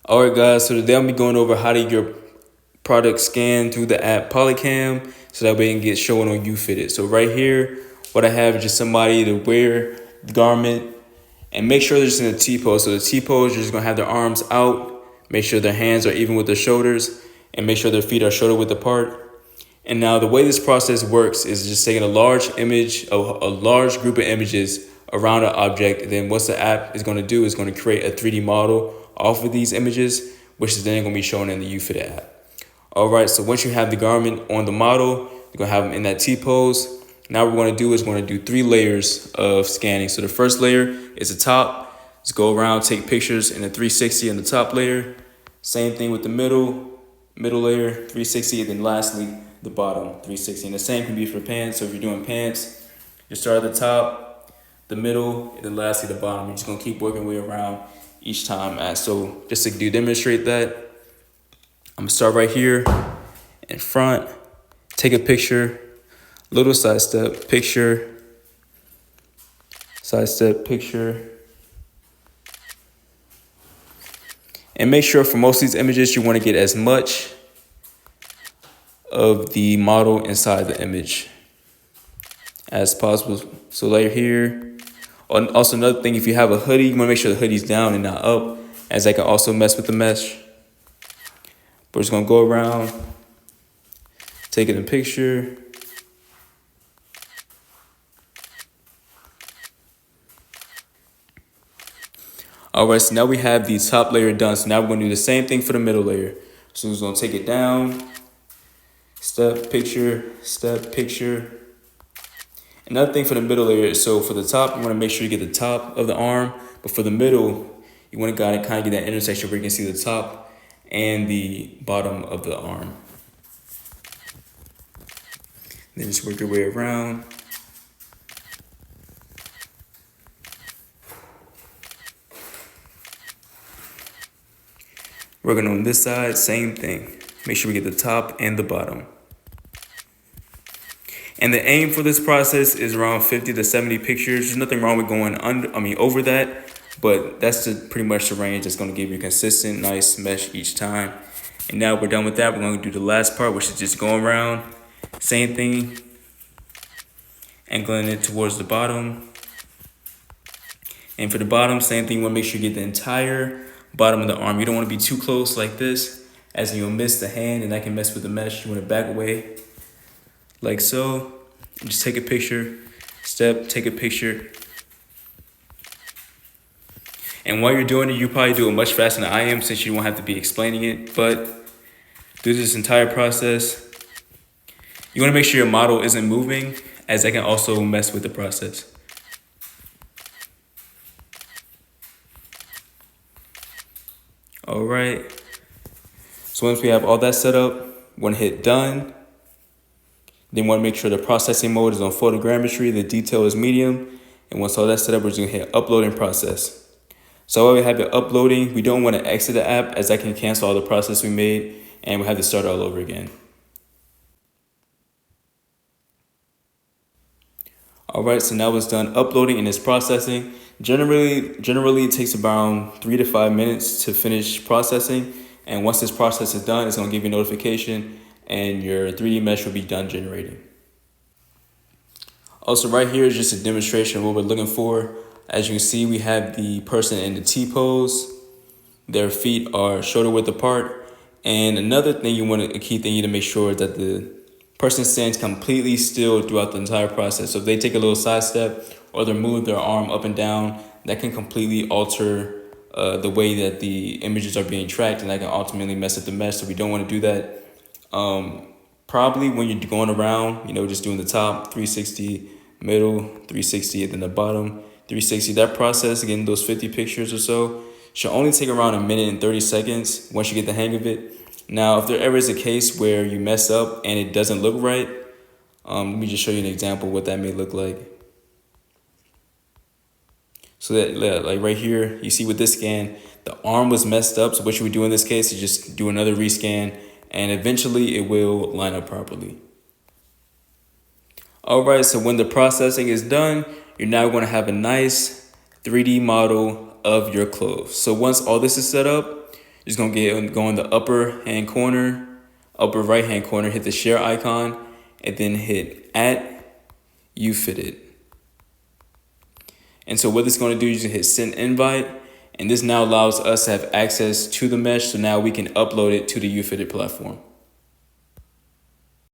Alright guys, so today I'm be going over how to get your product scanned through the app Polycam so that way it can get shown on YouFitted. So right here, what I have is just somebody to wear the garment and make sure they're just in a T-pose. So the T-pose, you're just gonna have their arms out, make sure their hands are even with their shoulders, and make sure their feet are shoulder width apart. And now the way this process works is just taking a large image, a large group of images around an object. And then what the app is going to do is going to create a 3D model off of these images, which is then going to be shown in the YouFit app. All right, so once you have the garment on the model, you're going to have them in that T-pose. Now what we're going to do is we're going to do 3 layers of scanning. So the first layer is the top. Just go around, take pictures in a 360 in the top layer. Same thing with the middle layer, 360, and then lastly, the bottom, 360. And the same can be for pants. So if you're doing pants, you start at the top, the middle, and then lastly the bottom. You're just gonna keep working your way around each time. So just to demonstrate that, I'm gonna start right here in front, take a picture, little side step, picture, side step, picture. And make sure for most of these images, you wanna get as much of the model inside the image as possible. So layer here. Also another thing, if you have a hoodie, you want to make sure the hoodie's down and not up, as that can also mess with the mesh. But we're just gonna go around, taking a picture. All right, so now we have the top layer done. So now we're gonna do the same thing for the middle layer. So we're gonna take it down, step, picture, step, picture. Another thing for the middle layer, so for the top, you want to make sure you get the top of the arm, but for the middle, you want to kind of get that intersection where you can see the top and the bottom of the arm. Then just work your way around. Working on this side, same thing. Make sure we get the top and the bottom. And the aim for this process is around 50 to 70 pictures. There's nothing wrong with going over that, but that's pretty much the range that's going to give you a consistent, nice mesh each time. And now we're done with that. We're going to do the last part, which is just going around, same thing, angling it towards the bottom. And for the bottom, same thing. You want to make sure you get the entire bottom of the arm. You don't want to be too close like this, as you'll miss the hand, and that can mess with the mesh. You want to back away like so. And just take a picture, step, take a picture. And while you're doing it, you probably do it much faster than I am, since you won't have to be explaining it. But through this entire process, you want to make sure your model isn't moving, as that can also mess with the process. All right. So once we have all that set up, we're going to hit done. Then want to make sure the processing mode is on photogrammetry, the detail is medium. And once all that's set up, we're just going to hit upload and process. So while we have it uploading, we don't want to exit the app, as that can cancel all the process we made and we'll have to start all over again. All right, so now it's done uploading and it's processing. Generally it takes around 3 to 5 minutes to finish processing. And once this process is done, it's going to give you a notification and your 3D mesh will be done generating. Also right here is just a demonstration of what we're looking for. As you can see, we have the person in the T-pose. Their feet are shoulder width apart. And another thing a key thing you need to make sure is that the person stands completely still throughout the entire process. So if they take a little side step or they move their arm up and down, that can completely alter the way that the images are being tracked, and that can ultimately mess up the mesh. So we don't want to do that. Probably when you're going around, just doing the top 360, middle 360, and then the bottom 360. That process, again, those 50 pictures or so, should only take around 1 minute and 30 seconds once you get the hang of it. Now, if there ever is a case where you mess up and it doesn't look right, let me just show you an example of what that may look like. So that, like right here, you see with this scan, the arm was messed up. So what you would do in this case is just do another rescan, and eventually it will line up properly. All right, so when the processing is done, you're now going to have a nice 3D model of your clothes. So once all this is set up, You're just gonna go in the upper right hand corner, hit the share icon, and then hit @YouFitted. And so what this is going to do is you hit send invite, and this now allows us to have access to the mesh, so now we can upload it to the YouFitted platform.